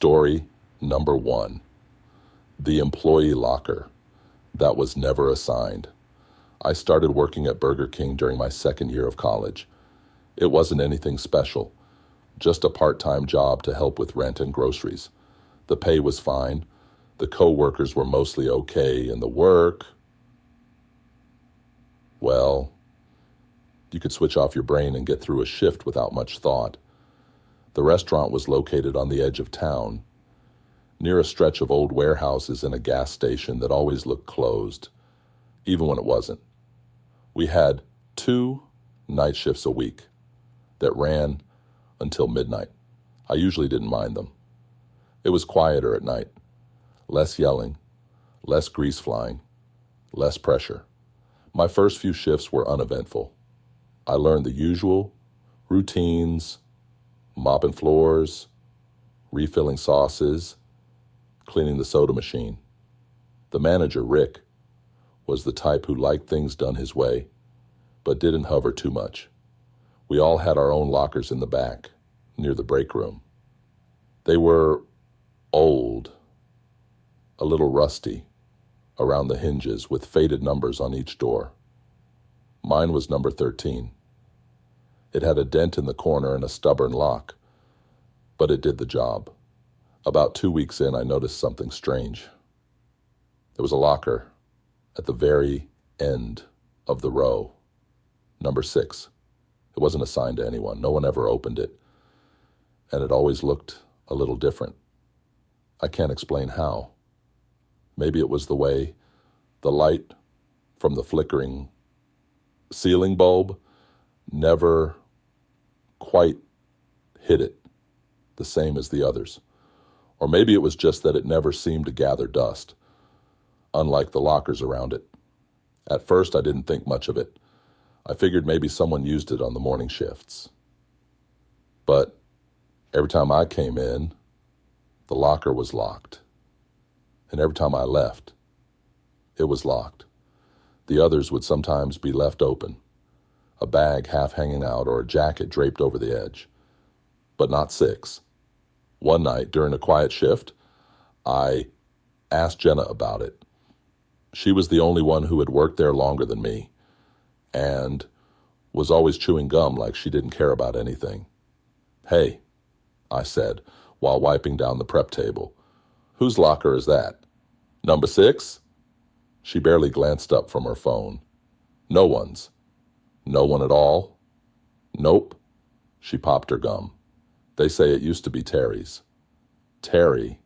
Story number 1. The employee locker that was never assigned. I started working at Burger King during my second year of college. It wasn't anything special, just a part-time job to help with rent and groceries. The pay was fine, the co-workers were mostly okay, and the work, well, you could switch off your brain and get through a shift without much thought. The restaurant was located on the edge of town, near a stretch of old warehouses and a gas station that always looked closed, even when it wasn't. We had 2 night shifts a week that ran until midnight. I usually didn't mind them. It was quieter at night, less yelling, less grease flying, less pressure. My first few shifts were uneventful. I learned the usual routines, mopping floors, refilling sauces, cleaning the soda machine. The manager, Rick, was the type who liked things done his way, but didn't hover too much. We all had our own lockers in the back, near the break room. They were old, a little rusty, around the hinges with faded numbers on each door. Mine was number 13. It had a dent in the corner and a stubborn lock, but it did the job. About 2 weeks in, I noticed something strange. There was a locker at the very end of the row, number 6. It wasn't assigned to anyone. No one ever opened it, and it always looked a little different. I can't explain how. Maybe it was the way the light from the flickering ceiling bulb never quite hit it the same as the others. Or maybe it was just that it never seemed to gather dust, unlike the lockers around it. At first, I didn't think much of it. I figured maybe someone used it on the morning shifts. But every time I came in, the locker was locked. And every time I left, it was locked. The others would sometimes be left open, a bag half hanging out or a jacket draped over the edge, but not 6. One night during a quiet shift, I asked Jenna about it. She was the only one who had worked there longer than me and was always chewing gum like she didn't care about anything. "Hey," I said, while wiping down the prep table, "whose locker is that? Number 6? She barely glanced up from her phone. "No one's." "No one at all?" "Nope." She popped her gum. "They say it used to be Terry's." "Terry?"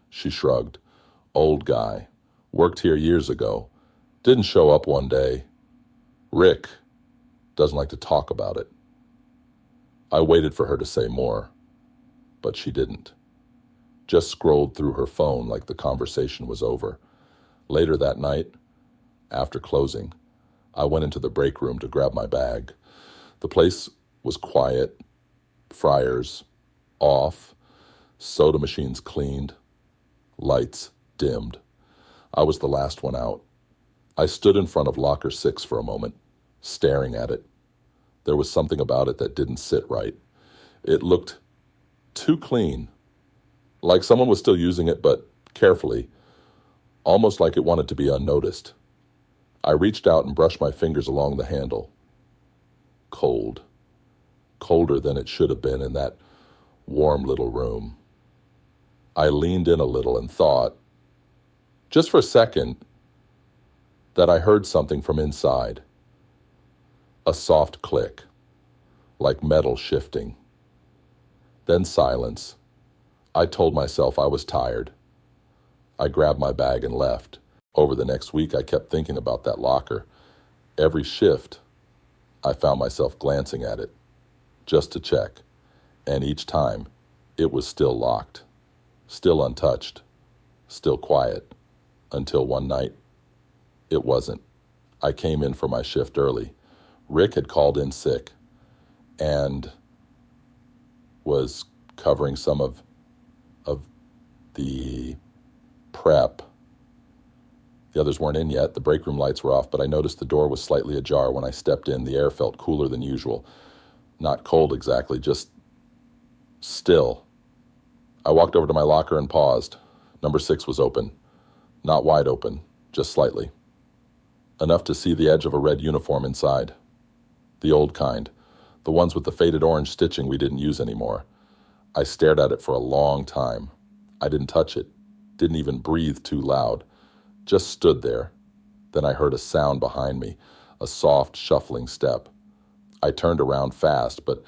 She shrugged. "Old guy. Worked here years ago. Didn't show up one day. Rick doesn't like to talk about it." I waited for her to say more, but she didn't. Just scrolled through her phone like the conversation was over. Later that night, after closing, I went into the break room to grab my bag. The place was quiet, fryers off, soda machines cleaned, lights dimmed. I was the last one out. I stood in front of locker 6 for a moment, staring at it. There was something about it that didn't sit right. It looked too clean, like someone was still using it, but carefully, almost like it wanted to be unnoticed. I reached out and brushed my fingers along the handle. Cold. Colder than it should have been in that warm little room. I leaned in a little and thought, just for a second, that I heard something from inside. A soft click, like metal shifting. Then silence. I told myself I was tired. I grabbed my bag and left. Over the next week, I kept thinking about that locker. Every shift, I found myself glancing at it, just to check. And each time, it was still locked, still untouched, still quiet, until one night, it wasn't. I came in for my shift early. Rick had called in sick and was covering some of the prep. The others weren't in yet. The break room lights were off, but I noticed the door was slightly ajar. When I stepped in, the air felt cooler than usual. Not cold exactly, just still. I walked over to my locker and paused. Number 6 was open. Not wide open, just slightly. Enough to see the edge of a red uniform inside. The old kind. The ones with the faded orange stitching we didn't use anymore. I stared at it for a long time. I didn't touch it. Didn't even breathe too loud. Just stood there. Then I heard a sound behind me, a soft, shuffling step. I turned around fast, but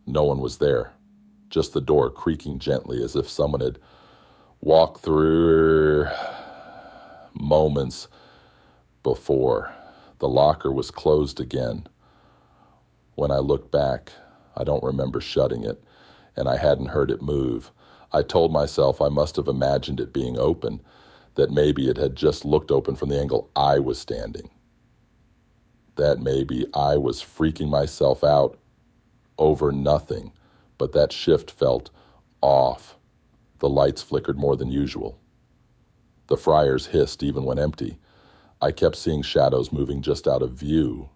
no one was there. Just the door creaking gently as if someone had walked through. Moments before, the locker was closed again. When I looked back, I don't remember shutting it, and I hadn't heard it move. I told myself I must have imagined it being open, that maybe it had just looked open from the angle I was standing. That maybe I was freaking myself out over nothing, but that shift felt off. The lights flickered more than usual. The fryers hissed even when empty. I kept seeing shadows moving just out of view.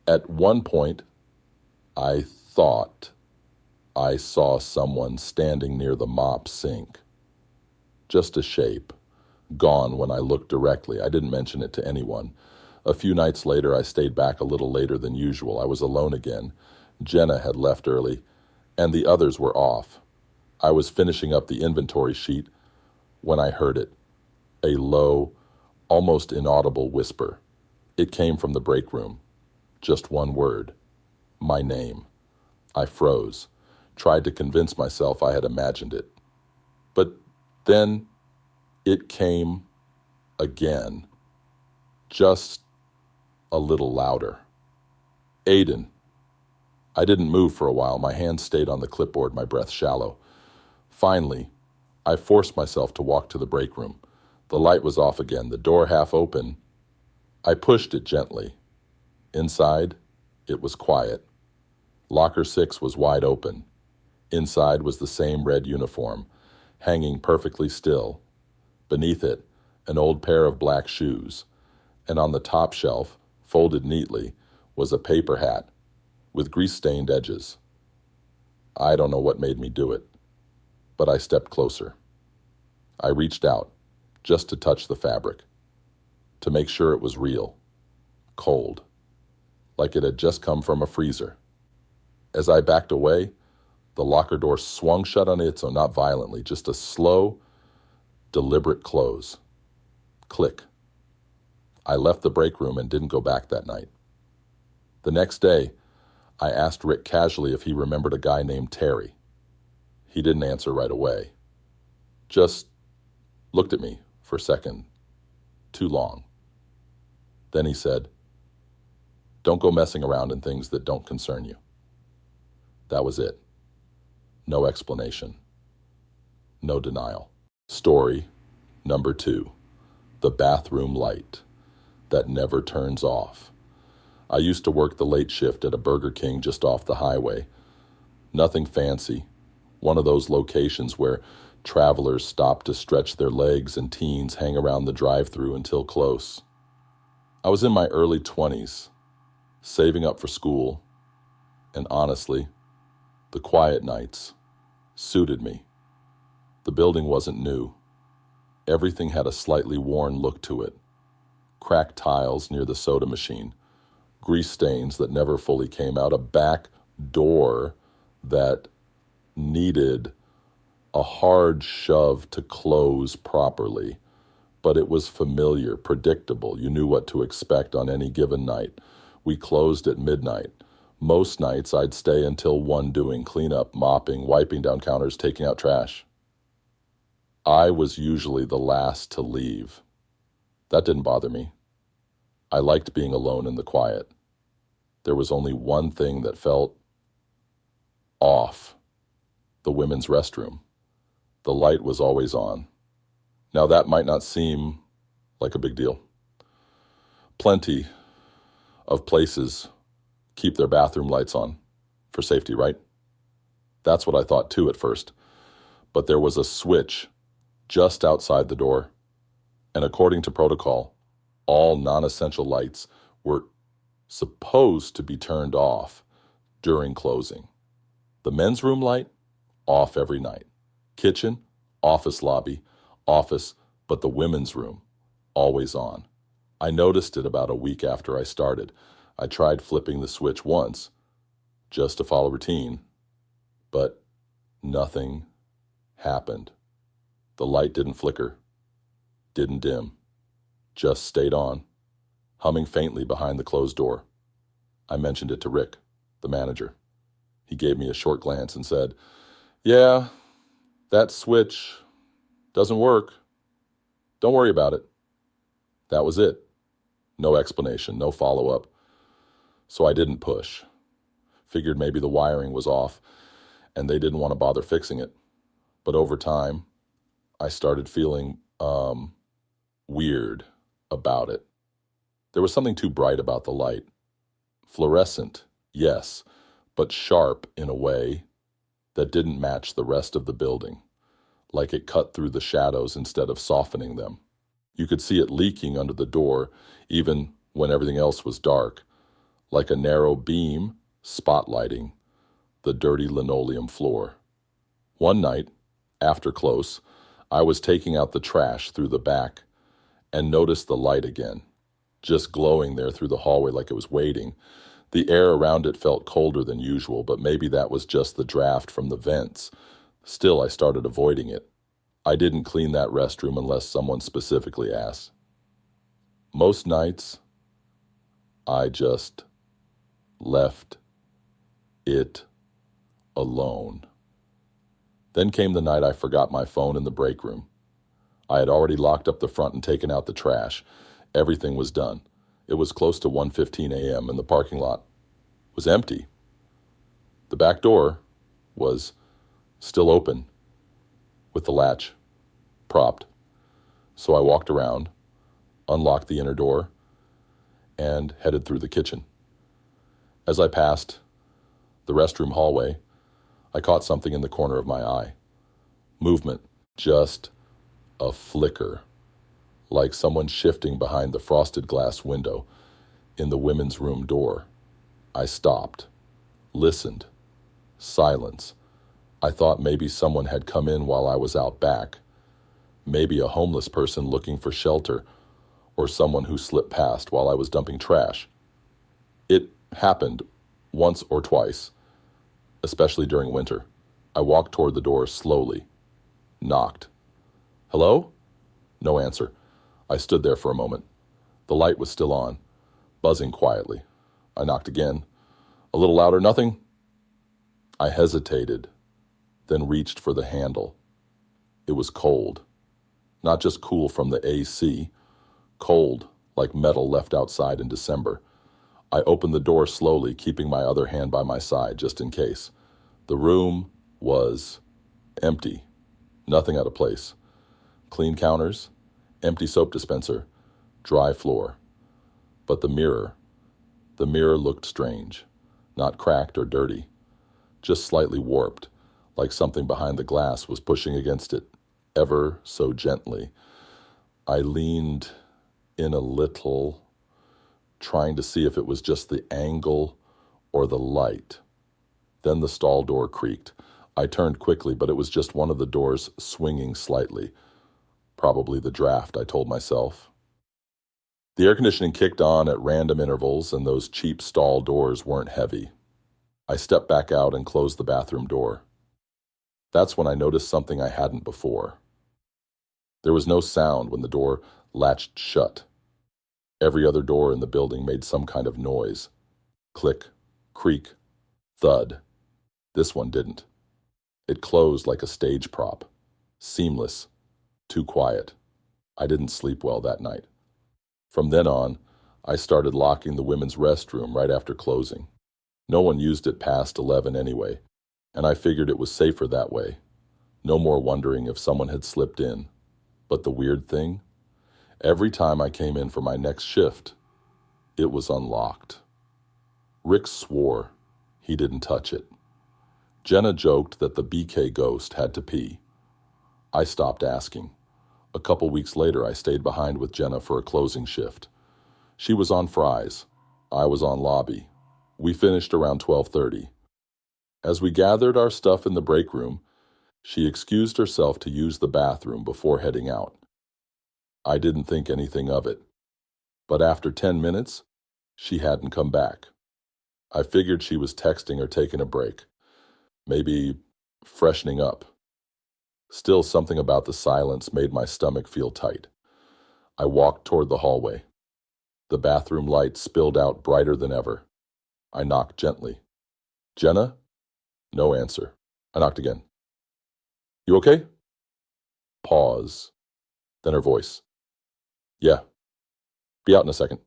At one point, I thought I saw someone standing near the mop sink. Just a shape. Gone when I looked directly. I didn't mention it to anyone. A few nights later, I stayed back a little later than usual. I was alone again. Jenna had left early, and the others were off. I was finishing up the inventory sheet when I heard it. A low, almost inaudible whisper. It came from the break room. Just one word. My name. I froze. Tried to convince myself I had imagined it. But then it came again. Just a little louder. Aiden. I didn't move for a while. My hands stayed on the clipboard, my breath shallow. Finally, I forced myself to walk to the break room. The light was off again, the door half open. I pushed it gently. Inside, it was quiet. Locker 6 was wide open. Inside was the same red uniform, hanging perfectly still. Beneath it, an old pair of black shoes. And on the top shelf, folded neatly, was a paper hat with grease-stained edges. I don't know what made me do it, but I stepped closer. I reached out, just to touch the fabric, to make sure it was real, cold, like it had just come from a freezer. As I backed away, the locker door swung shut on its own, not violently, just a slow, deliberate close. Click. I left the break room and didn't go back that night. The next day, I asked Rick casually if he remembered a guy named Terry. He didn't answer right away. Just looked at me for a second, too long. Then he said, "Don't go messing around in things that don't concern you." That was it. No explanation. No denial. Story number 2. The bathroom light that never turns off. I used to work the late shift at a Burger King just off the highway. Nothing fancy. One of those locations where travelers stop to stretch their legs and teens hang around the drive-thru until close. I was in my early 20s, saving up for school, and honestly, the quiet nights suited me. The building wasn't new. Everything had a slightly worn look to it. Cracked tiles near the soda machine, grease stains that never fully came out, a back door that needed a hard shove to close properly, but it was familiar, predictable. You knew what to expect on any given night. We closed at midnight. Most nights I'd stay until 1 doing cleanup, mopping, wiping down counters, taking out trash. I was usually the last to leave. That didn't bother me. I liked being alone in the quiet. There was only one thing that felt off: the women's restroom. The light was always on. Now that might not seem like a big deal. Plenty of places keep their bathroom lights on for safety, right? That's what I thought too at first. But there was a switch just outside the door, and according to protocol, all non-essential lights were supposed to be turned off during closing. The men's room light, off every night. Kitchen, office lobby, office, but the women's room, always on. I noticed it about a week after I started. I tried flipping the switch once, just to follow routine, but nothing happened. The light didn't flicker, didn't dim, just stayed on, humming faintly behind the closed door. I mentioned it to Rick, the manager. He gave me a short glance and said, "Yeah, that switch doesn't work. Don't worry about it." That was it. No explanation, no follow-up. So I didn't push. Figured maybe the wiring was off and they didn't want to bother fixing it. But over time, I started feeling weird about it. There was something too bright about the light. Fluorescent, yes, but sharp in a way that didn't match the rest of the building, like it cut through the shadows instead of softening them. You could see it leaking under the door, even when everything else was dark, like a narrow beam spotlighting the dirty linoleum floor. One night, after close, I was taking out the trash through the back and noticed the light again, just glowing there through the hallway like it was waiting. The air around it felt colder than usual, but maybe that was just the draft from the vents. Still, I started avoiding it. I didn't clean that restroom unless someone specifically asked. Most nights, I just left it alone. Then came the night I forgot my phone in the break room. I had already locked up the front and taken out the trash. Everything was done. It was close to 1:15 a.m. and the parking lot was empty. The back door was still open with the latch propped. So I walked around, unlocked the inner door, and headed through the kitchen. As I passed the restroom hallway, I caught something in the corner of my eye. Movement, just a flicker, like someone shifting behind the frosted glass window in the women's room door. I stopped, listened. Silence. I thought maybe someone had come in while I was out back. Maybe a homeless person looking for shelter, or someone who slipped past while I was dumping trash. It happened once or twice, especially during winter. I walked toward the door slowly, knocked. "Hello?" No answer. I stood there for a moment. The light was still on, buzzing quietly. I knocked again. A little louder, "Nothing?" I hesitated, then reached for the handle. It was cold. Not just cool from the AC, cold like metal left outside in December. I opened the door slowly, keeping my other hand by my side just in case. The room was empty. Nothing out of place. Clean counters, empty soap dispenser, dry floor. But the mirror looked strange. Not cracked or dirty, just slightly warped, like something behind the glass was pushing against it, ever so gently. I leaned in a little, trying to see if it was just the angle or the light. Then the stall door creaked. I turned quickly, but it was just one of the doors swinging slightly. Probably the draft, I told myself. The air conditioning kicked on at random intervals, and those cheap stall doors weren't heavy. I stepped back out and closed the bathroom door. That's when I noticed something I hadn't before. There was no sound when the door latched shut. Every other door in the building made some kind of noise. Click, creak, thud. This one didn't. It closed like a stage prop. Seamless. Too quiet. I didn't sleep well that night. From then on, I started locking the women's restroom right after closing. No one used it past 11 anyway, and I figured it was safer that way. No more wondering if someone had slipped in. But the weird thing? Every time I came in for my next shift, it was unlocked. Rick swore he didn't touch it. Jenna joked that the BK ghost had to pee. I stopped asking. A couple weeks later, I stayed behind with Jenna for a closing shift. She was on fries. I was on lobby. We finished around 12:30. As we gathered our stuff in the break room, She excused herself to use the bathroom before heading out. I didn't think anything of it, but after 10 minutes, she hadn't come back. I figured she was texting or taking a break, maybe freshening up. Still, something about the silence made my stomach feel tight. I walked toward the hallway. The bathroom light spilled out brighter than ever. I knocked gently. "Jenna?" No answer. I knocked again. "You okay?" Pause. Then her voice. "Yeah. Be out in a second."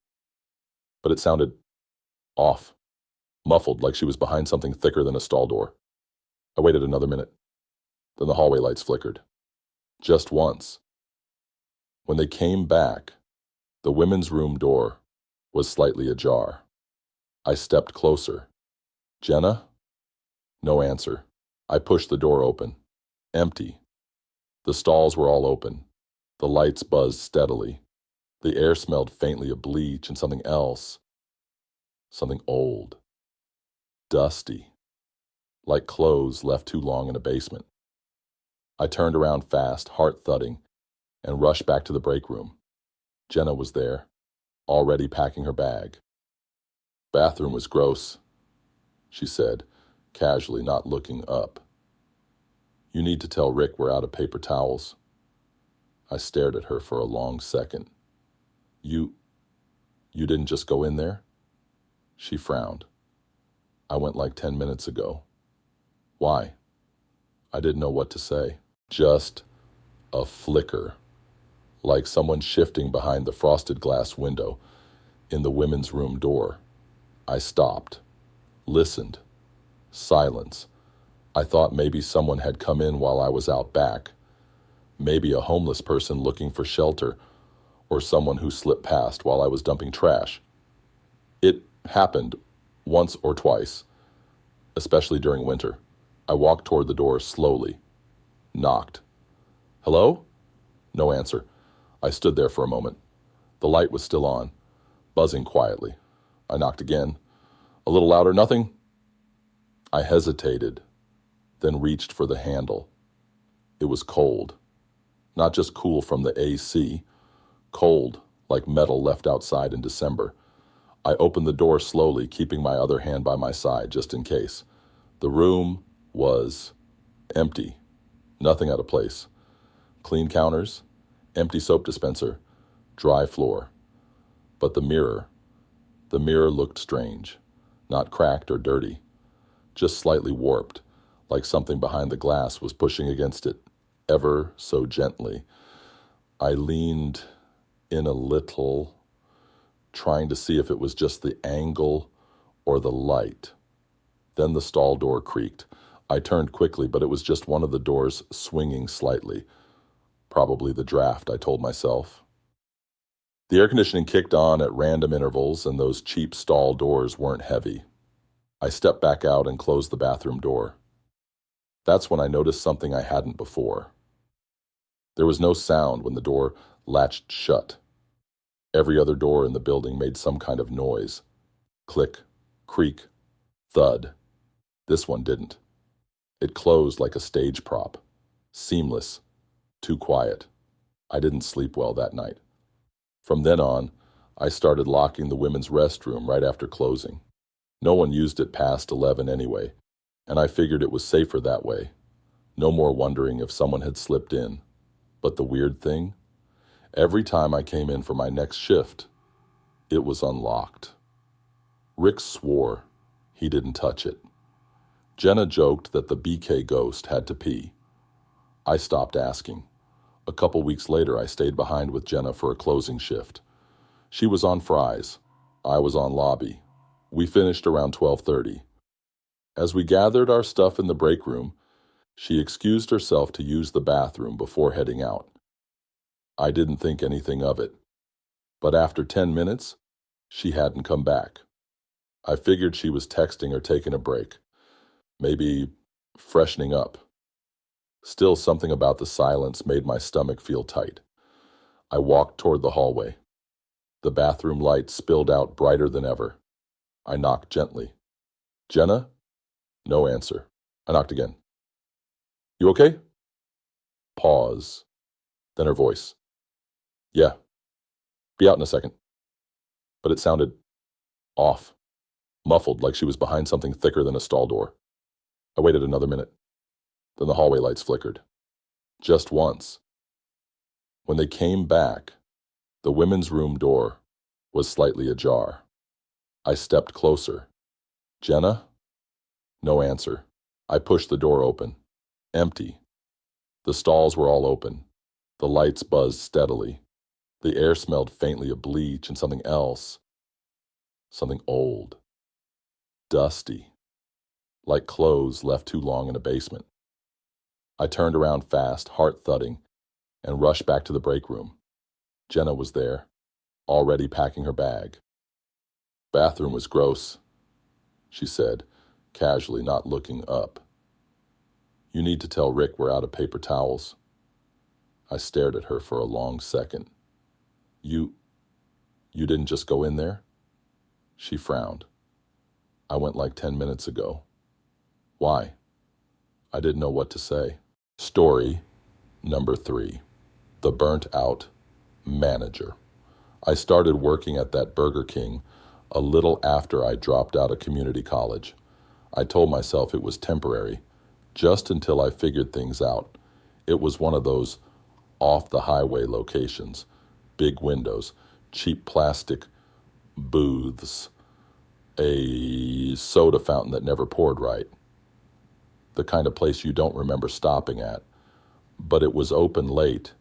But it sounded off, muffled, like she was behind something thicker than a stall door. I waited another minute. Then the hallway lights flickered. Just once. When they came back, the women's room door was slightly ajar. I stepped closer. "Jenna?" No answer. I pushed the door open. Empty. The stalls were all open. The lights buzzed steadily. The air smelled faintly of bleach and something else. Something old. Dusty. Like clothes left too long in a basement. I turned around fast, heart thudding, and rushed back to the break room. Jenna was there, already packing her bag. "Bathroom was gross," she said, casually, not looking up. "You need to tell Rick we're out of paper towels." I stared at her for a long second. You didn't just go in there?" She frowned. "I went like 10 minutes ago." "Why?" I didn't know what to say. Just a flicker, like someone shifting behind the frosted glass window in the women's room door. I stopped, listened. Silence. I thought maybe someone had come in while I was out back. Maybe a homeless person looking for shelter, or someone who slipped past while I was dumping trash. It happened once or twice, especially during winter. I walked toward the door slowly, knocked. "Hello?" No answer. I stood there for a moment. The light was still on, buzzing quietly. I knocked again. A little louder. "Nothing?" I hesitated, then reached for the handle. It was cold. Not just cool from the AC, cold like metal left outside in December. I opened the door slowly, keeping my other hand by my side just in case. The room was empty. Nothing out of place. Clean counters, empty soap dispenser, dry floor. But the mirror looked strange. Not cracked or dirty, just slightly warped, like something behind the glass was pushing against it, ever so gently. I leaned in a little, trying to see if it was just the angle or the light. Then the stall door creaked. I turned quickly, but it was just one of the doors swinging slightly. Probably the draft, I told myself. The air conditioning kicked on at random intervals, and those cheap stall doors weren't heavy. I stepped back out and closed the bathroom door. That's when I noticed something I hadn't before. There was no sound when the door latched shut. Every other door in the building made some kind of noise. Click, creak, thud. This one didn't. It closed like a stage prop. Seamless. Too quiet. I didn't sleep well that night. From then on, I started locking the women's restroom right after closing. No one used it past 11 anyway, and I figured it was safer that way. No more wondering if someone had slipped in. But the weird thing? Every time I came in for my next shift, it was unlocked. Rick swore he didn't touch it. Jenna joked that the BK ghost had to pee. I stopped asking. A couple weeks later, I stayed behind with Jenna for a closing shift. She was on fries. I was on lobby. We finished around 12:30. As we gathered our stuff in the break room, she excused herself to use the bathroom before heading out. I didn't think anything of it, but after 10 minutes, she hadn't come back. I figured she was texting or taking a break, maybe freshening up. Still, something about the silence made my stomach feel tight. I walked toward the hallway. The bathroom light spilled out brighter than ever. I knocked gently. "Jenna?" No answer. I knocked again. "You okay?" Pause. Then her voice. Yeah, be out in a second. But it sounded off, muffled, like she was behind something thicker than a stall door. I waited another minute. Then the hallway lights flickered. Just once. When they came back, the women's room door was slightly ajar. I stepped closer. Jenna? No answer. I pushed the door open. Empty. The stalls were all open. The lights buzzed steadily. The air smelled faintly of bleach and something else. Something old. Dusty. Like clothes left too long in a basement. I turned around fast, heart thudding, and rushed back to the break room. Jenna was there, already packing her bag. Bathroom was gross, she said, casually, not looking up. You need to tell Rick we're out of paper towels. I stared at her for a long second. You didn't just go in there? She frowned. I went like 10 minutes ago. Why? I didn't know what to say. Story number 3. The Burnt Out Manager. I started working at that Burger King a little after I dropped out of community college. I told myself it was temporary, just until I figured things out. It was one of those off-the-highway locations, big windows, cheap plastic booths, a soda fountain that never poured right. The kind of place you don't remember stopping at. But it was open late,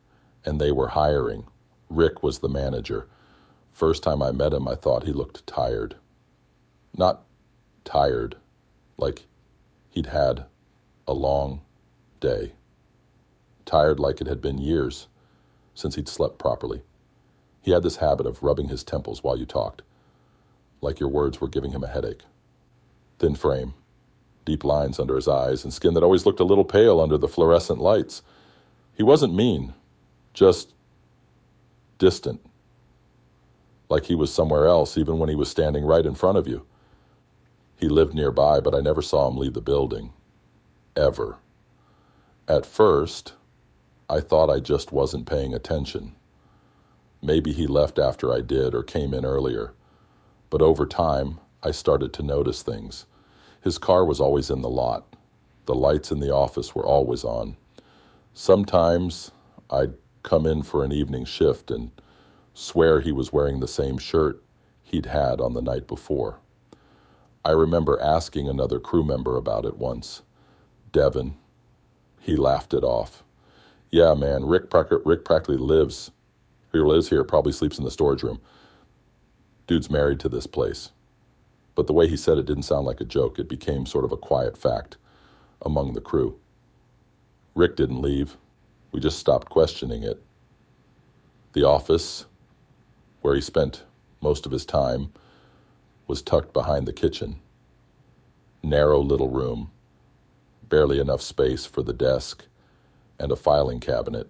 and they were hiring. Rick was the manager. First time I met him, I thought he looked tired. Not tired, like he'd had a long day. Tired like it had been years since he'd slept properly. He had this habit of rubbing his temples while you talked, like your words were giving him a headache. Thin frame, deep lines under his eyes, and skin that always looked a little pale under the fluorescent lights. He wasn't mean, just distant, like he was somewhere else even when he was standing right in front of you. He lived nearby, but I never saw him leave the building. Ever. At first, I thought I just wasn't paying attention. Maybe he left after I did or came in earlier. But over time, I started to notice things. His car was always in the lot. The lights in the office were always on. Sometimes I'd come in for an evening shift and swear he was wearing the same shirt he'd had on the night before. I remember asking another crew member about it once. Devin. He laughed it off. Yeah, man, Rick practically lives here, probably sleeps in the storage room. Dude's married to this place. But the way he said it didn't sound like a joke. It became sort of a quiet fact among the crew. Rick didn't leave. We just stopped questioning it. The office, where he spent most of his time, was tucked behind the kitchen. Narrow little room, barely enough space for the desk and a filing cabinet.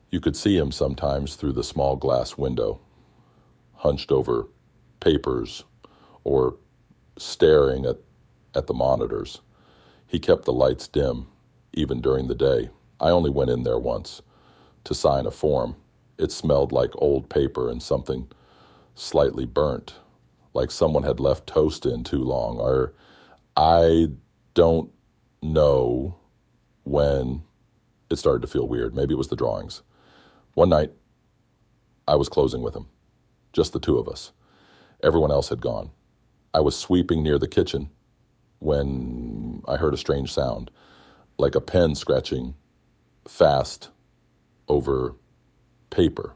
You could see him sometimes through the small glass window, hunched over papers or staring at the monitors. He kept the lights dim, even during the day. I only went in there once to sign a form. It smelled like old paper and something slightly burnt, like someone had left toast in too long, or I don't know when it started to feel weird. Maybe it was the drawings. One night, I was closing with him, just the two of us. Everyone else had gone. I was sweeping near the kitchen when I heard a strange sound, like a pen scratching fast over paper.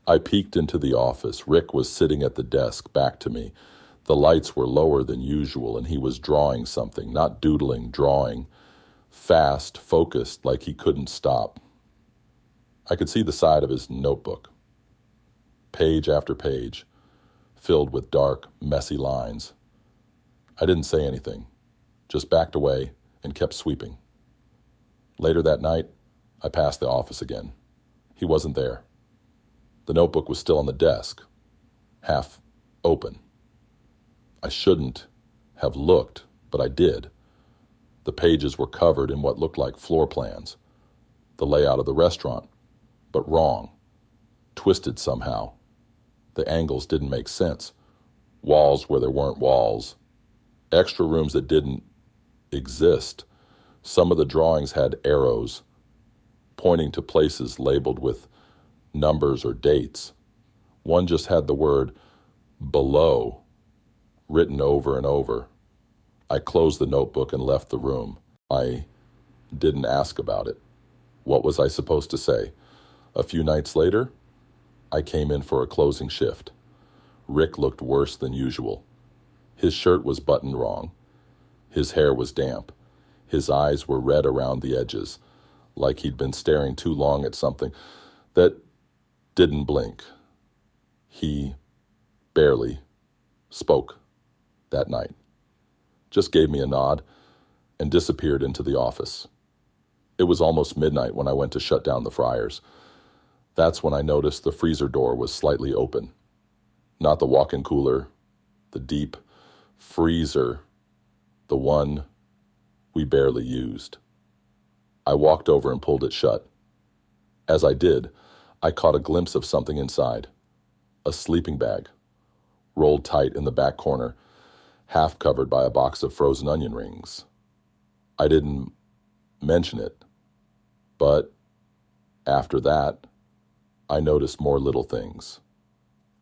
I peeked into the office. Rick was sitting at the desk, back to me. The lights were lower than usual, and he was drawing something, not doodling, drawing, fast, focused, like he couldn't stop. I could see the side of his notebook, page after page, filled with dark, messy lines. I didn't say anything, just backed away and kept sweeping. Later that night, I passed the office again. He wasn't there. The notebook was still on the desk, half open. I shouldn't have looked, but I did. The pages were covered in what looked like floor plans, The layout of the restaurant, but wrong, twisted somehow. The angles didn't make sense. Walls where there weren't walls. Extra rooms that didn't exist. Some of the drawings had arrows pointing to places labeled with numbers or dates. One just had the word below written over and over. I closed the notebook and left the room. I didn't ask about it. What was I supposed to say? A few nights later, I came in for a closing shift. Rick looked worse than usual. His shirt was buttoned wrong. His hair was damp. His eyes were red around the edges, like he'd been staring too long at something that didn't blink. He barely spoke that night. Just gave me a nod and disappeared into the office. It was almost midnight when I went to shut down the fryers. That's when I noticed the freezer door was slightly open. Not the walk-in cooler, the deep freezer, the one we barely used. I walked over and pulled it shut. As I did, I caught a glimpse of something inside. A sleeping bag, rolled tight in the back corner, half covered by a box of frozen onion rings. I didn't mention it, but after that, I noticed more little things.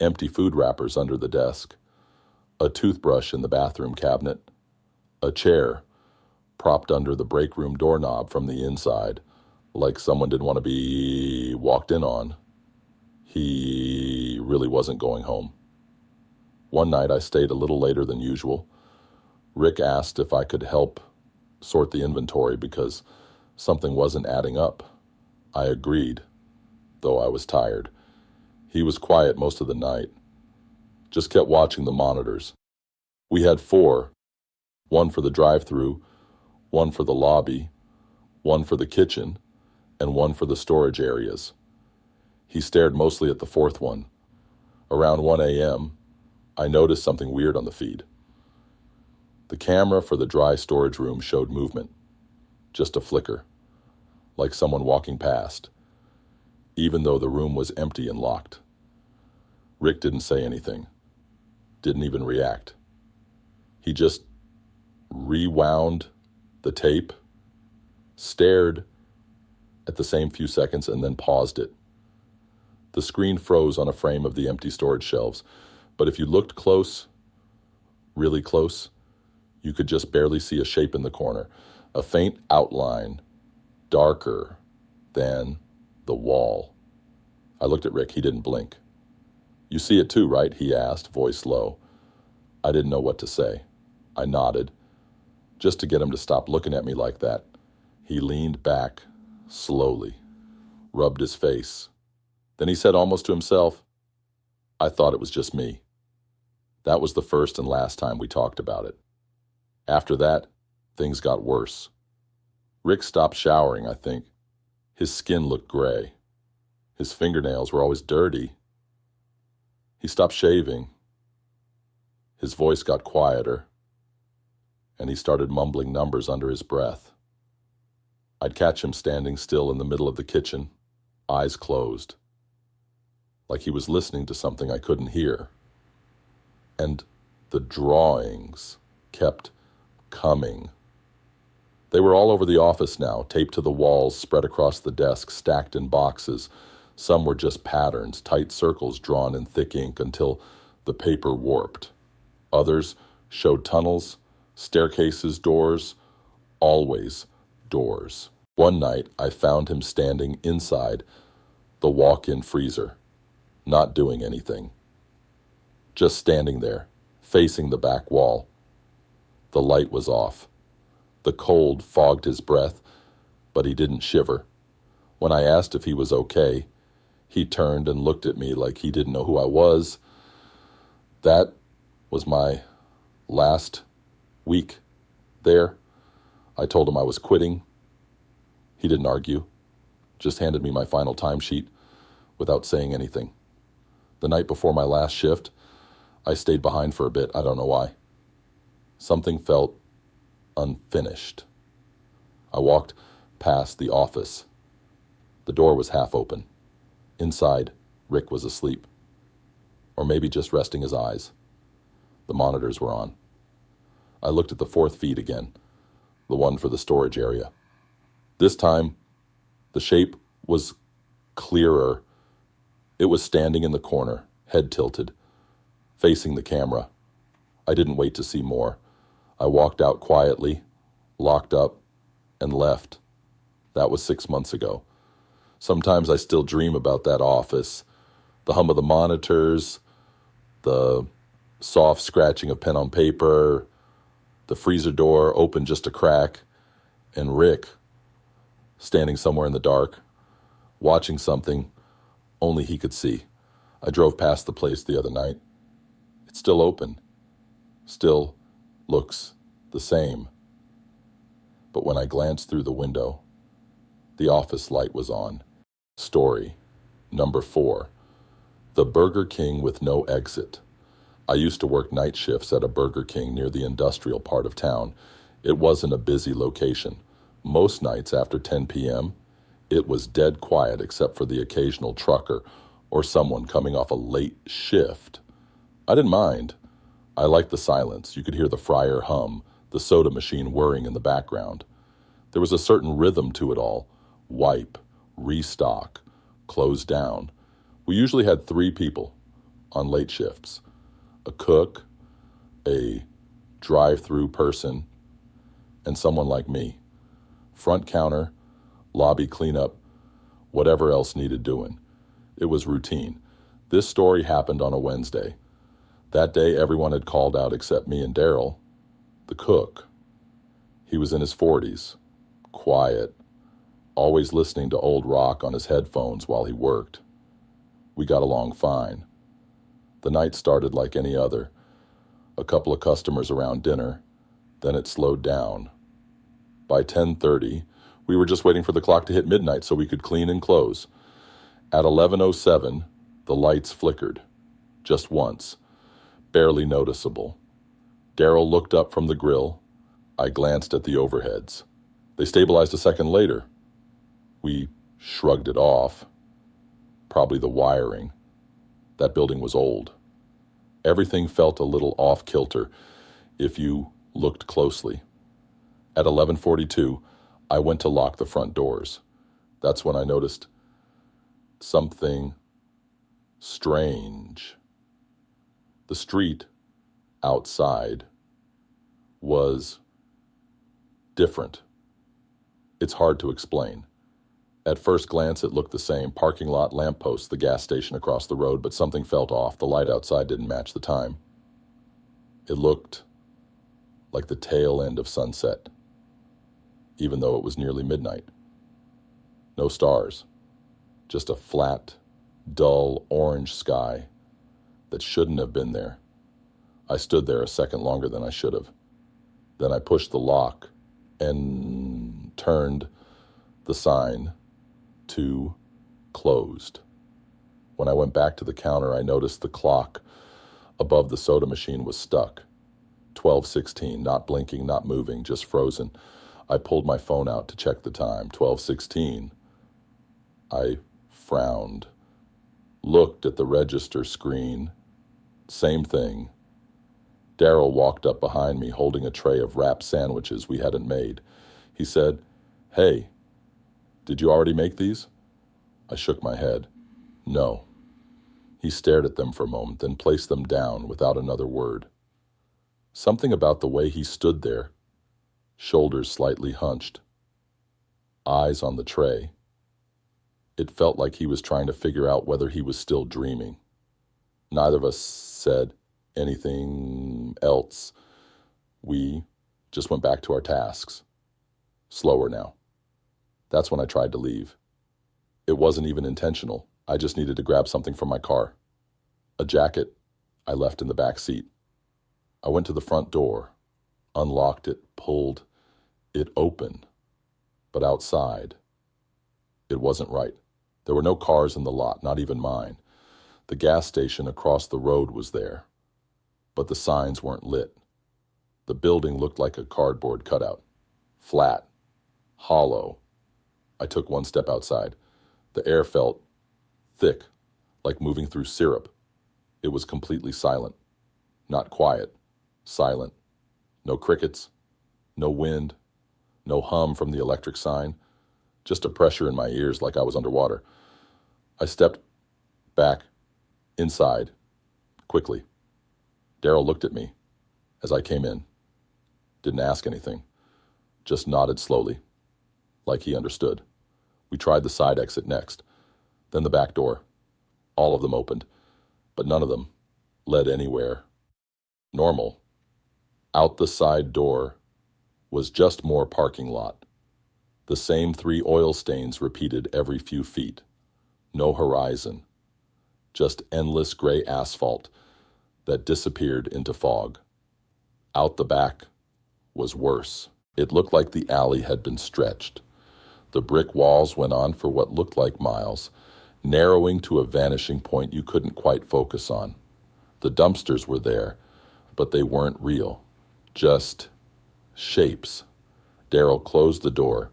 Empty food wrappers under the desk, a toothbrush in the bathroom cabinet, a chair propped under the break room doorknob from the inside, like someone didn't want to be walked in on. He really wasn't going home. One night I stayed a little later than usual. Rick asked if I could help sort the inventory because something wasn't adding up. I agreed, though I was tired. He was quiet most of the night, just kept watching the monitors. We had 4, one for the drive-thru, one for the lobby, one for the kitchen, and one for the storage areas. He stared mostly at the 4th one. Around 1 a.m., I noticed something weird on the feed. The camera for the dry storage room showed movement, just a flicker, like someone walking past, even though the room was empty and locked. Rick didn't say anything, didn't even react. He just rewound the tape, stared at the same few seconds, and then paused it. The screen froze on a frame of the empty storage shelves, but if you looked close, really close, you could just barely see a shape in the corner, a faint outline, darker than the wall. I looked at Rick. He didn't blink. "You see it too, right?" he asked, voice low. I didn't know what to say. I nodded, just to get him to stop looking at me like that. He leaned back, slowly, rubbed his face. Then he said almost to himself, "I thought it was just me." That was the first and last time we talked about it. After that, things got worse. Rick stopped showering, I think. His skin looked gray. His fingernails were always dirty. He stopped shaving. His voice got quieter, and he started mumbling numbers under his breath. I'd catch him standing still in the middle of the kitchen, eyes closed, like he was listening to something I couldn't hear. And the drawings kept coming. They were all over the office now, taped to the walls, spread across the desk, stacked in boxes. Some were just patterns, tight circles drawn in thick ink until the paper warped. Others showed tunnels, staircases, doors, always doors. One night, I found him standing inside the walk-in freezer, not doing anything. Just standing there, facing the back wall. The light was off. The cold fogged his breath, but he didn't shiver. When I asked if he was okay, he turned and looked at me like he didn't know who I was. That was my last week there. I told him I was quitting. He didn't argue, just handed me my final timesheet without saying anything. The night before my last shift, I stayed behind for a bit. I don't know why. Something felt unfinished. I walked past the office, The door was half open. Inside, Rick was asleep. Or maybe just resting his eyes. The monitors were on. I looked at the fourth feed again, the one for the storage area. This time, the shape was clearer. It was standing in the corner, head tilted, facing the camera. I didn't wait to see more. I walked out quietly, locked up, and left. That was 6 months ago. Sometimes I still dream about that office, the hum of the monitors, the soft scratching of pen on paper, the freezer door open just a crack, and Rick standing somewhere in the dark, watching something only he could see. I drove past the place the other night. It's still open, still looks the same. But when I glanced through the window, the office light was on. Story number 4, the Burger King with no exit. I used to work night shifts at a Burger King near the industrial part of town. It wasn't a busy location. Most nights after 10 p.m., it was dead quiet except for the occasional trucker or someone coming off a late shift. I didn't mind. I liked the silence. You could hear the fryer hum, the soda machine whirring in the background. There was a certain rhythm to it all. Wipe, restock, close down. We usually had 3 people on late shifts. A cook, a drive-through person, and someone like me. Front counter, lobby cleanup, whatever else needed doing. It was routine. This story happened on a Wednesday. That day, everyone had called out except me and Daryl, the cook. He was in his 40s, quiet, always listening to old rock on his headphones while he worked. We got along fine. The night started like any other. A couple of customers around dinner, then it slowed down. By 10:30, we were just waiting for the clock to hit midnight so we could clean and close. At 11:07, the lights flickered. Just once. Barely noticeable. Daryl looked up from the grill. I glanced at the overheads. They stabilized a second later. We shrugged it off. Probably the wiring. That building was old. Everything felt a little off-kilter if you looked closely. At 11:42, I went to lock the front doors. That's when I noticed something strange. The street outside was different. It's hard to explain. At first glance, it looked the same. Parking lot, lamppost, the gas station across the road, but something felt off. The light outside didn't match the time. It looked like the tail end of sunset, even though it was nearly midnight. No stars, just a flat, dull orange sky that shouldn't have been there. I stood there a second longer than I should have. Then I pushed the lock and turned the sign to closed. When I went back to the counter, I noticed the clock above the soda machine was stuck. 12:16, not blinking, not moving, just frozen. I pulled my phone out to check the time. 12:16. I frowned, looked at the register screen. Same thing. Daryl walked up behind me holding a tray of wrapped sandwiches we hadn't made. He said, "Hey, did you already make these?" I shook my head. No. He stared at them for a moment, then placed them down without another word. Something about the way he stood there, shoulders slightly hunched, eyes on the tray. It felt like he was trying to figure out whether he was still dreaming. Neither of us said anything else. We just went back to our tasks. Slower now. That's when I tried to leave. It wasn't even intentional. I just needed to grab something from my car. A jacket I left in the back seat. I went to the front door, unlocked it, pulled it open. But outside, it wasn't right. There were no cars in the lot, not even mine. The gas station across the road was there, but the signs weren't lit. The building looked like a cardboard cutout. Flat. Hollow. I took one step outside. The air felt thick, like moving through syrup. It was completely silent. Not quiet, silent. No crickets, no wind, no hum from the electric sign, just a pressure in my ears like I was underwater. I stepped back, inside, quickly. Daryl looked at me as I came in. Didn't ask anything, just nodded slowly, like he understood. We tried the side exit next, then the back door. All of them opened, but none of them led anywhere normal. Out the side door was just more parking lot. The same 3 oil stains repeated every few feet. No horizon, just endless gray asphalt that disappeared into fog. Out the back was worse. It looked like the alley had been stretched. The brick walls went on for what looked like miles, narrowing to a vanishing point you couldn't quite focus on. The dumpsters were there, but they weren't real. Just shapes. Daryl closed the door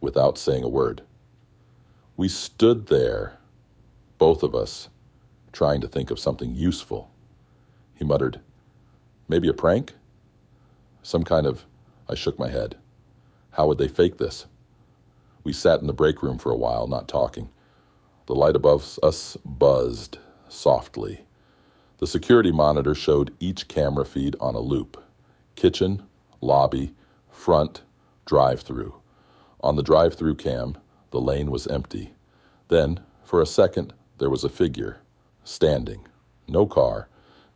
without saying a word. We stood there, both of us, trying to think of something useful. He muttered, "Maybe a prank?" I shook my head. How would they fake this? We sat in the break room for a while, not talking. The light above us buzzed softly. The security monitor showed each camera feed on a loop. Kitchen, lobby, front, drive-through. On the drive-through cam, the lane was empty. Then, for a second, there was a figure, standing. No car,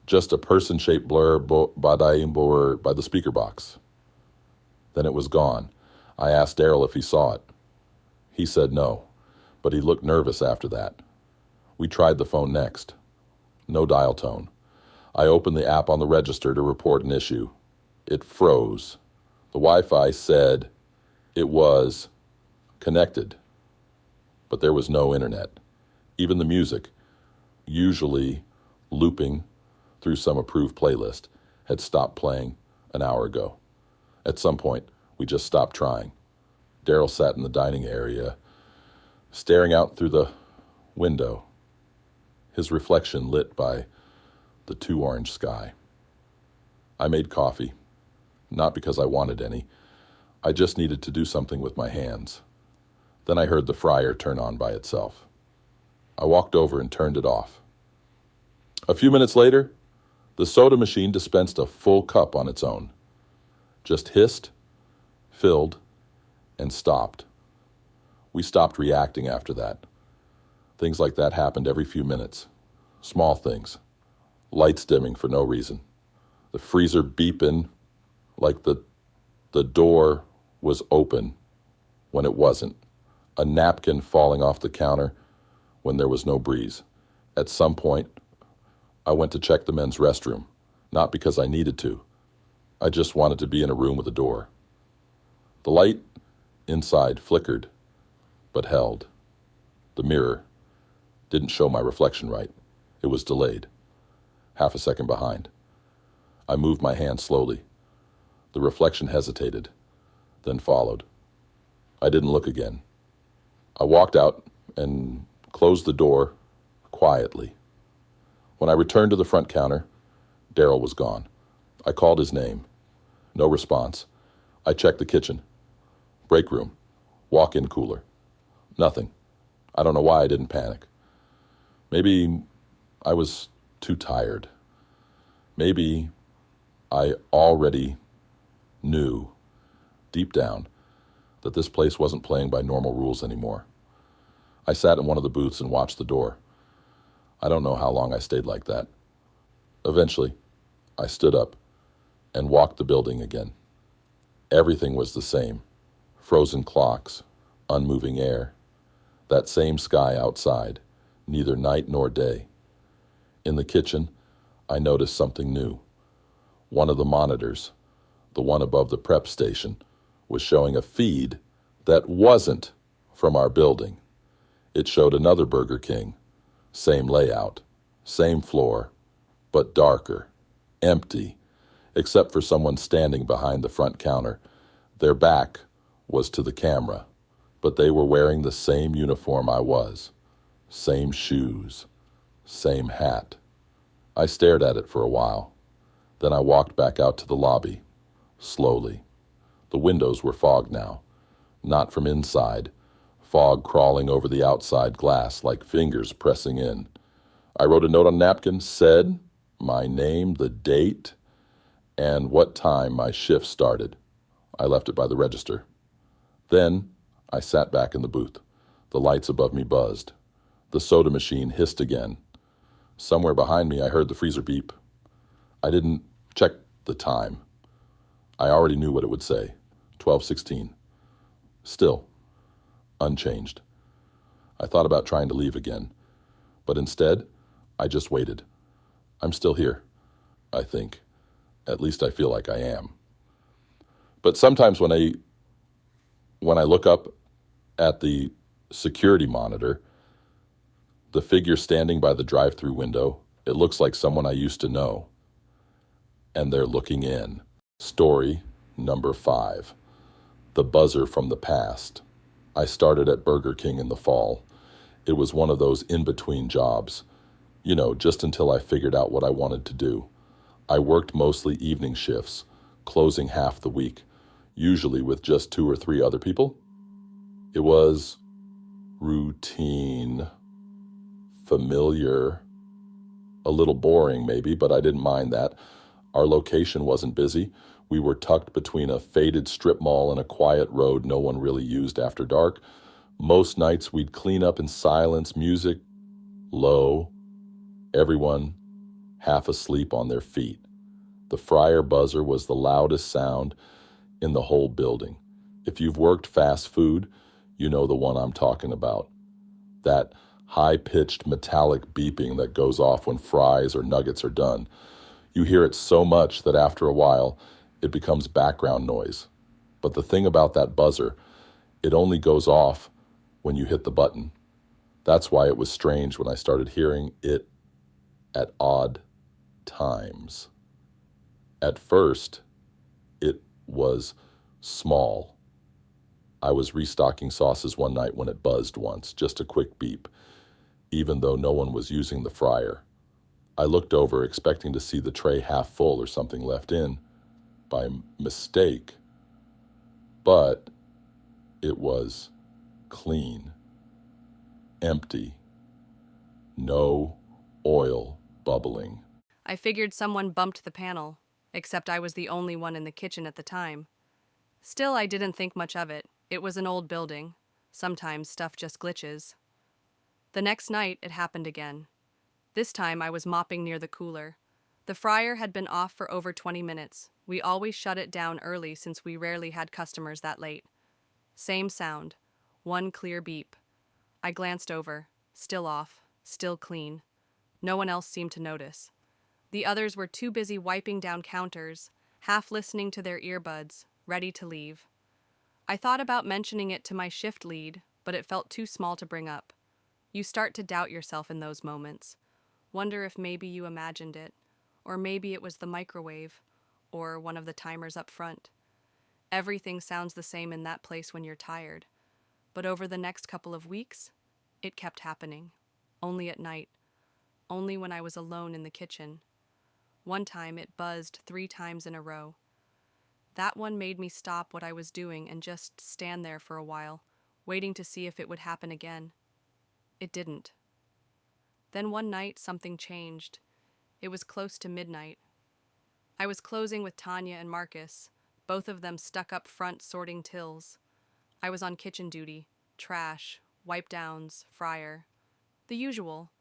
just a person-shaped blur by the speaker box. Then it was gone. I asked Daryl if he saw it. He said no, but he looked nervous after that. We tried the phone next. No dial tone. I opened the app on the register to report an issue. It froze. The Wi-Fi said it was connected, but there was no internet. Even the music, usually looping through some approved playlist, had stopped playing an hour ago. At some point, we just stopped trying. Daryl sat in the dining area, staring out through the window, his reflection lit by the too orange sky. I made coffee, not because I wanted any. I just needed to do something with my hands. Then I heard the fryer turn on by itself. I walked over and turned it off. A few minutes later, the soda machine dispensed a full cup on its own. Just hissed, filled, and stopped. We stopped reacting after that. Things like that happened every few minutes. Small things. Lights dimming for no reason. The freezer beeping like the door was open when it wasn't. A napkin falling off the counter when there was no breeze. At some point, I went to check the men's restroom, not because I needed to. I just wanted to be in a room with a door. The light inside flickered, but held. The mirror didn't show my reflection right. It was delayed, half a second behind. I moved my hand slowly. The reflection hesitated, then followed. I didn't look again. I walked out and closed the door quietly. When I returned to the front counter, Daryl was gone. I called his name. No response. I checked the kitchen, break room, walk-in cooler. Nothing. I don't know why I didn't panic. Maybe I was too tired. Maybe I already knew, deep down, that this place wasn't playing by normal rules anymore. I sat in one of the booths and watched the door. I don't know how long I stayed like that. Eventually, I stood up and walked the building again. Everything was the same. Frozen clocks, unmoving air, that same sky outside, neither night nor day. In the kitchen, I noticed something new. One of the monitors, the one above the prep station, was showing a feed that wasn't from our building. It showed another Burger King, same layout, same floor, but darker, empty, except for someone standing behind the front counter. Their back was to the camera. but they were wearing the same uniform I was, same shoes, same hat. I stared at it for a while. Then I walked back out to the lobby, slowly. The windows were fogged now, not from inside, fog crawling over the outside glass like fingers pressing in. I wrote a note on a napkin, said my name, the date, and what time my shift started. I left it by the register. Then I sat back in the booth. The lights above me buzzed. The soda machine hissed again. Somewhere behind me I heard the freezer beep. I didn't check the time. I already knew what it would say. 12:16. Still, unchanged. I thought about trying to leave again, but instead, I just waited. I'm still here, I think. At least I feel like I am. But sometimes when I look up at the security monitor, the figure standing by the drive-through window, it looks like someone I used to know. And they're looking in. Story number 5. The buzzer from the past. I started at Burger King in the fall. It was one of those in-between jobs. Just until I figured out what I wanted to do. I worked mostly evening shifts, closing half the week, usually with just 2 or 3 other people. It was routine, familiar, a little boring maybe, but I didn't mind that. Our location wasn't busy. We were tucked between a faded strip mall and a quiet road no one really used after dark. Most nights we'd clean up in silence, music low, everyone half asleep on their feet. The fryer buzzer was the loudest sound in the whole building. If you've worked fast food, you know the one I'm talking about. That high-pitched metallic beeping that goes off when fries or nuggets are done. You hear it so much that after a while, it becomes background noise. But the thing about that buzzer, it only goes off when you hit the button. That's why it was strange when I started hearing it at odd times. At first, it was small. I was restocking sauces one night when it buzzed once, just a quick beep, even though no one was using the fryer. I looked over, expecting to see the tray half full or something left in by mistake, but it was clean, empty, no oil bubbling. I figured someone bumped the panel, except I was the only one in the kitchen at the time. Still, I didn't think much of it. It was an old building. Sometimes stuff just glitches. The next night, it happened again. This time, I was mopping near the cooler. The fryer had been off for over 20 minutes. We always shut it down early since we rarely had customers that late. Same sound. One clear beep. I glanced over. Still off. Still clean. No one else seemed to notice. The others were too busy wiping down counters, half listening to their earbuds, ready to leave. I thought about mentioning it to my shift lead, but it felt too small to bring up. You start to doubt yourself in those moments. Wonder if maybe you imagined it, or maybe it was the microwave, or one of the timers up front. Everything sounds the same in that place when you're tired. But over the next couple of weeks, it kept happening. Only at night. Only when I was alone in the kitchen. One time it buzzed 3 times in a row. That one made me stop what I was doing and just stand there for a while, waiting to see if it would happen again. It didn't. Then one night something changed. It was close to midnight. I was closing with Tanya and Marcus, both of them stuck up front sorting tills. I was on kitchen duty, trash, wipe downs, fryer. The usual.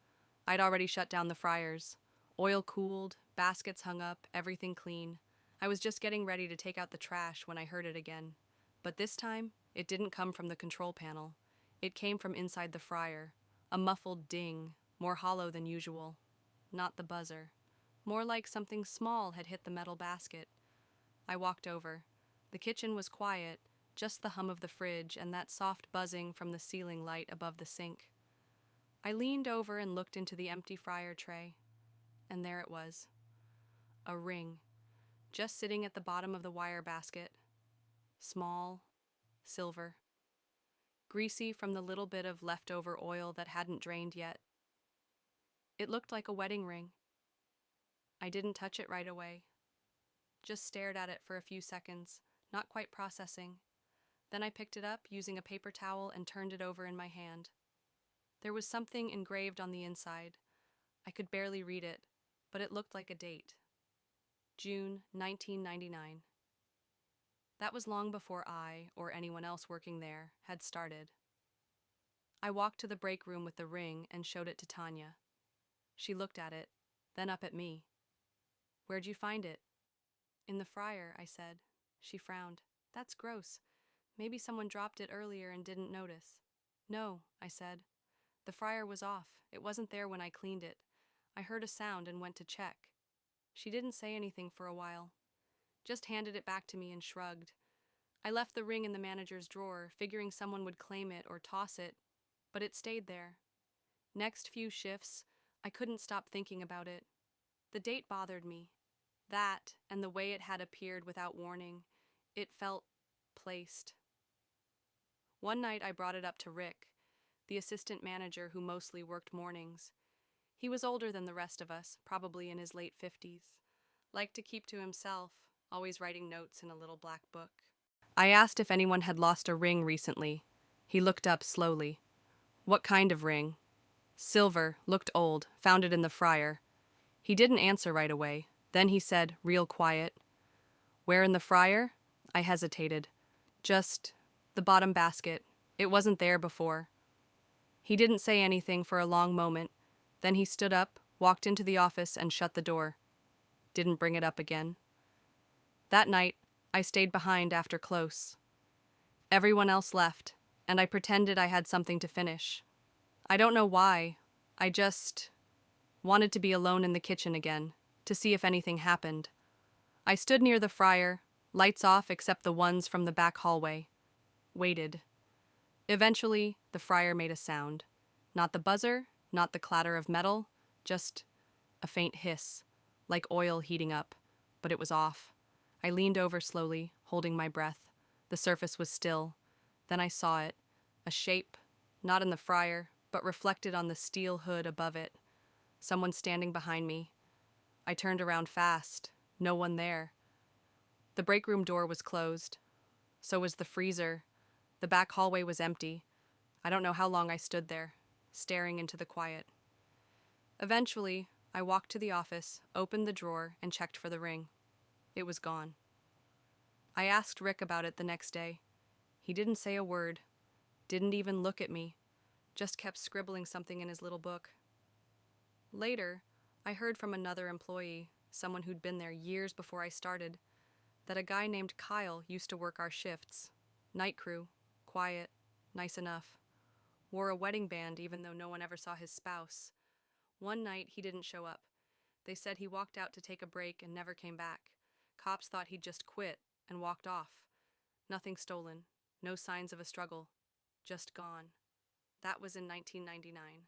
I'd already shut down the fryers. Oil cooled, baskets hung up, everything clean. I was just getting ready to take out the trash when I heard it again. But this time, it didn't come from the control panel. It came from inside the fryer. A muffled ding, more hollow than usual. Not the buzzer. More like something small had hit the metal basket. I walked over. The kitchen was quiet, just the hum of the fridge and that soft buzzing from the ceiling light above the sink. I leaned over and looked into the empty fryer tray. And there it was. A ring, just sitting at the bottom of the wire basket. Small, silver. greasy from the little bit of leftover oil that hadn't drained yet. It looked like a wedding ring. I didn't touch it right away, just stared at it for a few seconds, not quite processing. Then I picked it up using a paper towel and turned it over in my hand. There was something engraved on the inside. I could barely read it, but it looked like a date. June 1999. That was long before I, or anyone else working there, had started. I walked to the break room with the ring and showed it to Tanya. She looked at it, then up at me. "Where'd you find it?" "In the fryer," I said. She frowned. "That's gross. Maybe someone dropped it earlier and didn't notice." "No," I said. "The fryer was off. It wasn't there when I cleaned it. I heard a sound and went to check." She didn't say anything for a while, just handed it back to me and shrugged. I left the ring in the manager's drawer, figuring someone would claim it or toss it, but it stayed there. Next few shifts, I couldn't stop thinking about it. The date bothered me. That, and the way it had appeared without warning, it felt placed. One night I brought it up to Rick, the assistant manager who mostly worked mornings. He was older than the rest of us, probably in his late 50s. Liked to keep to himself, always writing notes in a little black book. I asked if anyone had lost a ring recently. He looked up slowly. "What kind of ring?" "Silver, looked old, found it in the fryer." He didn't answer right away. Then he said, real quiet, "Where in the fryer?" I hesitated. "Just the bottom basket. It wasn't there before." He didn't say anything for a long moment. Then he stood up, walked into the office, and shut the door. Didn't bring it up again. That night, I stayed behind after close. Everyone else left, and I pretended I had something to finish. I don't know why. I just wanted to be alone in the kitchen again, to see if anything happened. I stood near the fryer, lights off except the ones from the back hallway. Waited. Eventually, the fryer made a sound. Not the buzzer, not the clatter of metal, just a faint hiss, like oil heating up, but it was off. I leaned over slowly, holding my breath. The surface was still. Then I saw it, a shape, not in the fryer, but reflected on the steel hood above it. Someone standing behind me. I turned around fast. No one there. The break room door was closed. So was the freezer. The back hallway was empty. I don't know how long I stood there, staring into the quiet. Eventually, I walked to the office, opened the drawer, and checked for the ring. It was gone. I asked Rick about it the next day. He didn't say a word, didn't even look at me, just kept scribbling something in his little book. Later, I heard from another employee, someone who'd been there years before I started, that a guy named Kyle used to work our shifts. Night crew, quiet, nice enough. Wore a wedding band even though no one ever saw his spouse. One night he didn't show up. They said he walked out to take a break and never came back. Cops thought he'd just quit and walked off. Nothing stolen, no signs of a struggle, just gone. That was in 1999.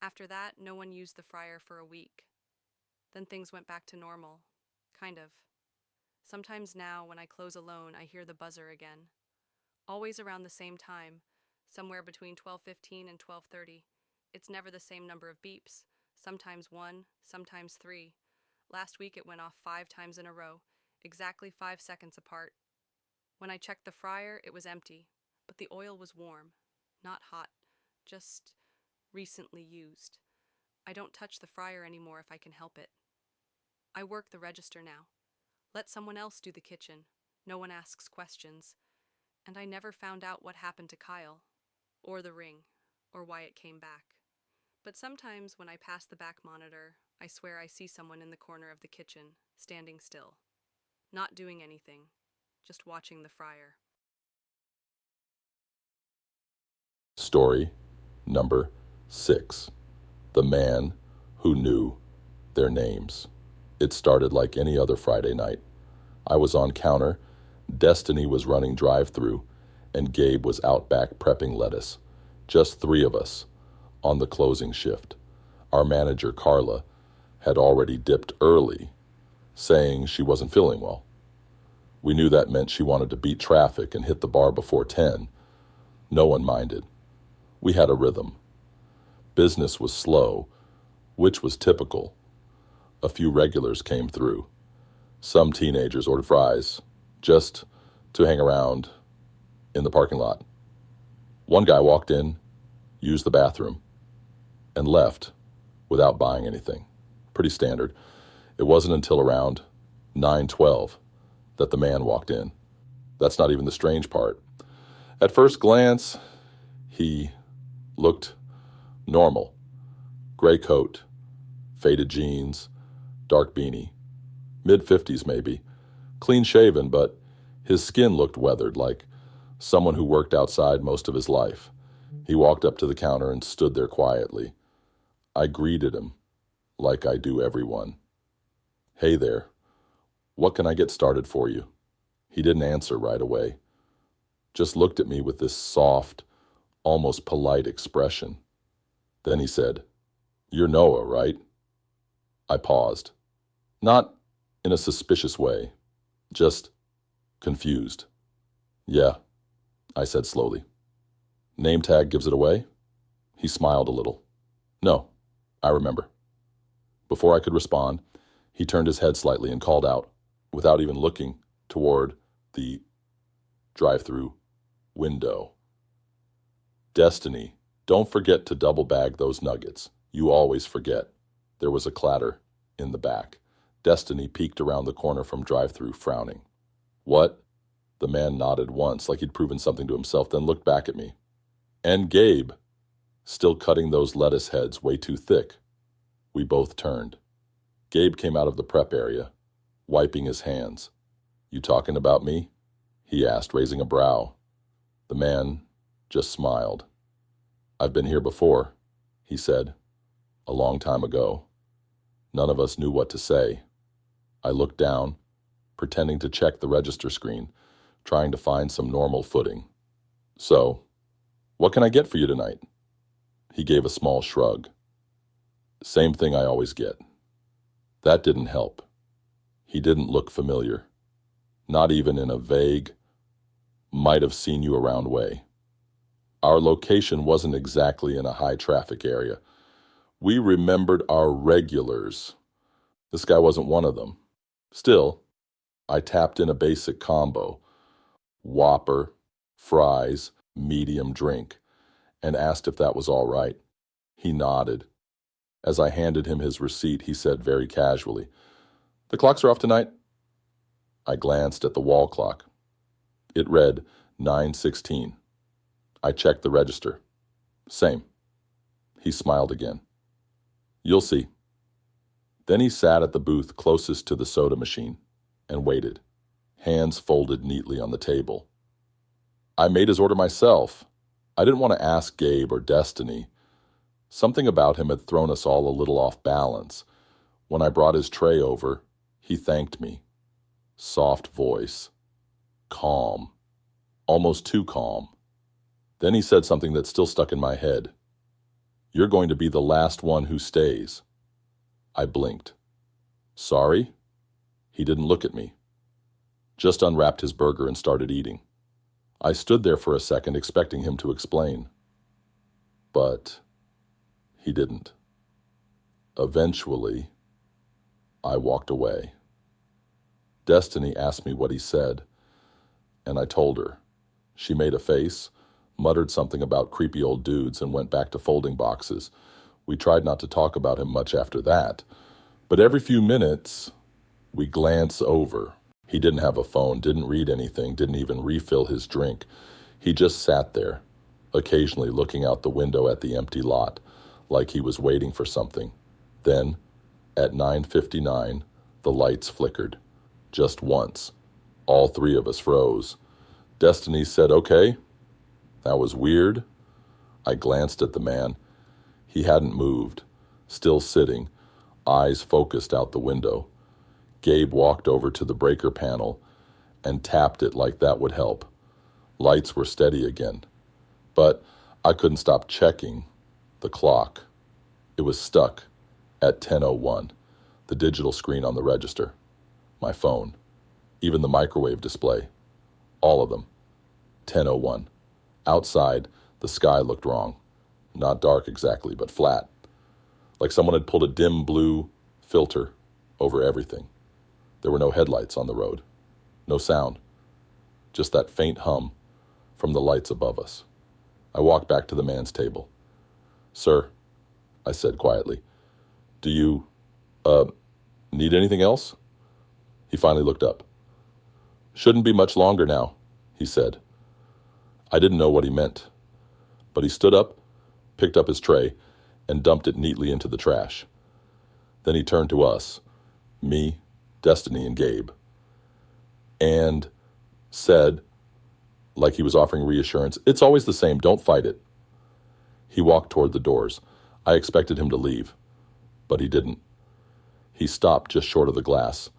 After that, no one used the fryer for a week. Then things went back to normal, kind of. Sometimes now, when I close alone, I hear the buzzer again. Always around the same time, somewhere between 12:15 and 12:30. It's never the same number of beeps, sometimes one, sometimes three. Last week it went off 5 times in a row, exactly 5 seconds apart. When I checked the fryer, it was empty, but the oil was warm, not hot, just recently used. I don't touch the fryer anymore if I can help it. I work the register now. Let someone else do the kitchen. No one asks questions. And I never found out what happened to Kyle, or the ring, or why it came back. But sometimes when I pass the back monitor, I swear I see someone in the corner of the kitchen, standing still. Not doing anything, just watching the fryer. Story number 6. The Man Who Knew Their Names. It started like any other Friday night. I was on counter, Destiny was running drive-through, and Gabe was out back prepping lettuce. Just 3 of us, on the closing shift. Our manager, Carla, had already dipped early, saying she wasn't feeling well. We knew that meant she wanted to beat traffic and hit the bar before 10. No one minded. We had a rhythm. Business was slow, which was typical. A few regulars came through. Some teenagers ordered fries, just to hang around in the parking lot. One guy walked in, used the bathroom, and left without buying anything. Pretty standard. It wasn't until around 9:12 that the man walked in. That's not even the strange part. At first glance, he looked normal. Gray coat, faded jeans, dark beanie. Mid-50s maybe. Clean shaven, but his skin looked weathered, like someone who worked outside most of his life. He walked up to the counter and stood there quietly. I greeted him, like I do everyone. "Hey there, what can I get started for you?" He didn't answer right away. Just looked at me with this soft, almost polite expression. Then he said, "You're Noah, right?" I paused. Not in a suspicious way, just confused. "Yeah," I said slowly. "Name tag gives it away?" He smiled a little. "No, I remember." Before I could respond, he turned his head slightly and called out, without even looking toward the drive-through window. "Destiny, don't forget to double bag those nuggets. You always forget." There was a clatter in the back. Destiny peeked around the corner from drive-through, frowning. "What?" The man nodded once, like he'd proven something to himself, then looked back at me. "And Gabe, still cutting those lettuce heads way too thick." We both turned. Gabe came out of the prep area, wiping his hands. "You talking about me?" he asked, raising a brow. The man just smiled. "I've been here before," he said. "A long time ago." None of us knew what to say. I looked down, pretending to check the register screen, trying to find some normal footing. "So, what can I get for you tonight?" He gave a small shrug. "Same thing I always get." That didn't help. He didn't look familiar, not even in a vague, might have seen you around way. Our location wasn't exactly in a high-traffic area. We remembered our regulars. This guy wasn't one of them. Still, I tapped in a basic combo: Whopper, fries, medium drink, and asked if that was all right. He nodded. As I handed him his receipt, he said very casually, "The clocks are off tonight." I glanced at the wall clock. It read 9:16. I checked the register. Same. He smiled again. "You'll see." Then he sat at the booth closest to the soda machine and waited, hands folded neatly on the table. I made his order myself. I didn't want to ask Gabe or Destiny. Something about him had thrown us all a little off balance. When I brought his tray over, he thanked me. Soft voice. Calm. Almost too calm. Then he said something that still stuck in my head. "You're going to be the last one who stays." I blinked. "Sorry?" He didn't look at me. Just unwrapped his burger and started eating. I stood there for a second, expecting him to explain. But he didn't. Eventually, I walked away. Destiny asked me what he said, and I told her. She made a face, muttered something about creepy old dudes, and went back to folding boxes. We tried not to talk about him much after that, but every few minutes, we glance over. He didn't have a phone, didn't read anything, didn't even refill his drink. He just sat there, occasionally looking out the window at the empty lot, like he was waiting for something. Then, at 9:59, the lights flickered. Just once. All three of us froze. Destiny said, "Okay." That was weird. I glanced at the man. He hadn't moved, still sitting, eyes focused out the window. Gabe walked over to the breaker panel and tapped it like that would help. Lights were steady again. But I couldn't stop checking the clock. It was stuck at 10:01, the digital screen on the register, my phone, even the microwave display, all of them, 10:01. Outside, the sky looked wrong. Not dark exactly, but flat. Like someone had pulled a dim blue filter over everything. There were no headlights on the road. No sound. Just that faint hum from the lights above us. I walked back to the man's table. "Sir," I said quietly, "do you, need anything else?" He finally looked up. "Shouldn't be much longer now," he said. I didn't know what he meant, but he stood up, picked up his tray, and dumped it neatly into the trash. Then he turned to us, me, Destiny, and Gabe, and said, like he was offering reassurance, "It's always the same, don't fight it." He walked toward the doors. I expected him to leave, but he didn't. He stopped just short of the glass,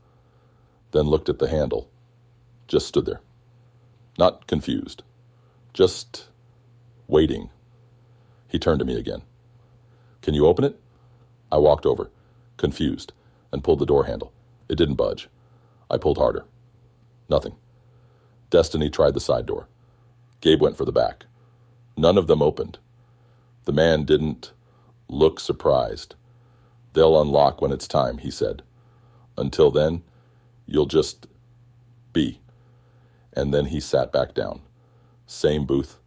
then looked at the handle, just stood there. Not confused, just waiting. He turned to me again. "Can you open it?" I walked over, confused, and pulled the door handle. It didn't budge. I pulled harder. Nothing. Destiny tried the side door. Gabe went for the back. None of them opened. The man didn't look surprised. "They'll unlock when it's time," he said. "Until then, you'll just be." And then he sat back down. Same booth,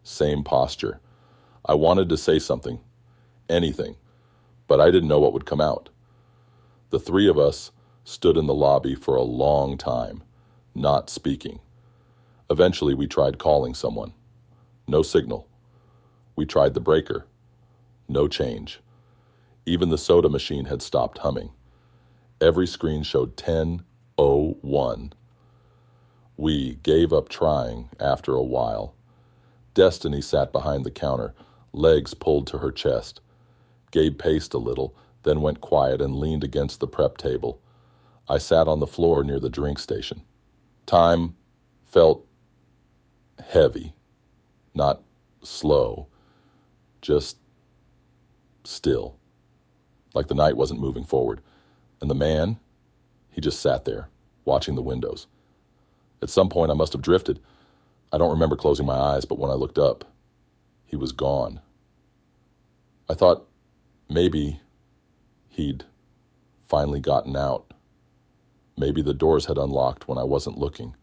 same posture. I wanted to say something, anything, but I didn't know what would come out. The three of us stood in the lobby for a long time, not speaking. Eventually, we tried calling someone. No signal. We tried the breaker. No change. Even the soda machine had stopped humming. Every screen showed 10:01. We gave up trying after a while. Destiny sat behind the counter, legs pulled to her chest. Gabe paced a little, then went quiet and leaned against the prep table. I sat on the floor near the drink station. Time felt heavy, not slow, just still, like the night wasn't moving forward. And the man, he just sat there, watching the windows. At some point I must have drifted. I don't remember closing my eyes, but when I looked up, he was gone. I thought maybe he'd finally gotten out. Maybe the doors had unlocked when I wasn't looking.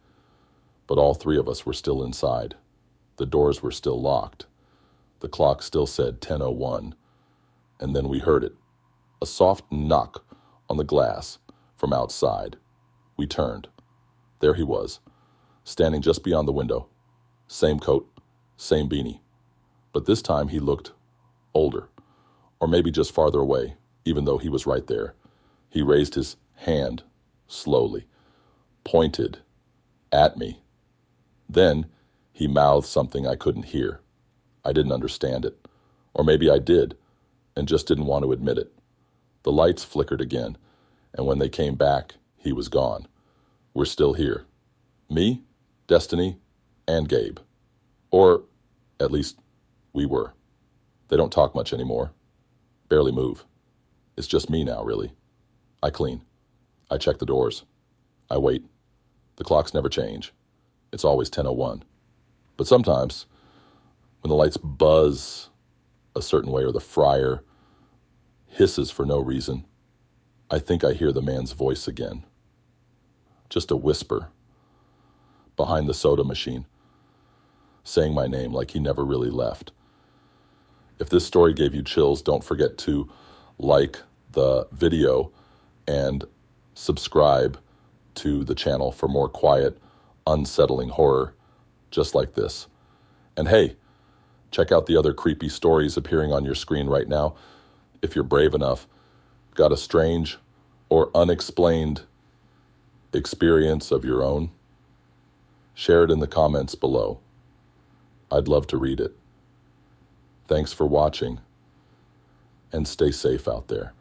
But all three of us were still inside. The doors were still locked. The clock still said 10:01. And then we heard it. A soft knock on the glass from outside. We turned. There he was, standing just beyond the window. Same coat, same beanie. But this time he looked older, or maybe just farther away, even though he was right there. He raised his hand slowly, pointed at me. Then he mouthed something I couldn't hear. I didn't understand it. Or maybe I did, and just didn't want to admit it. The lights flickered again, and when they came back, he was gone. We're still here. Me, Destiny, and Gabe. Or, at least, we were. They don't talk much anymore. Barely move. It's just me now, really. I clean. I check the doors. I wait. The clocks never change. It's always 10:01. But sometimes, when the lights buzz a certain way or the fryer hisses for no reason, I think I hear the man's voice again. Just a whisper behind the soda machine, saying my name like he never really left. If this story gave you chills, don't forget to like the video and subscribe to the channel for more quiet, unsettling horror just like this. And hey, check out the other creepy stories appearing on your screen right now. If you're brave enough, got a strange or unexplained experience of your own, share it in the comments below. I'd love to read it. Thanks for watching, and stay safe out there.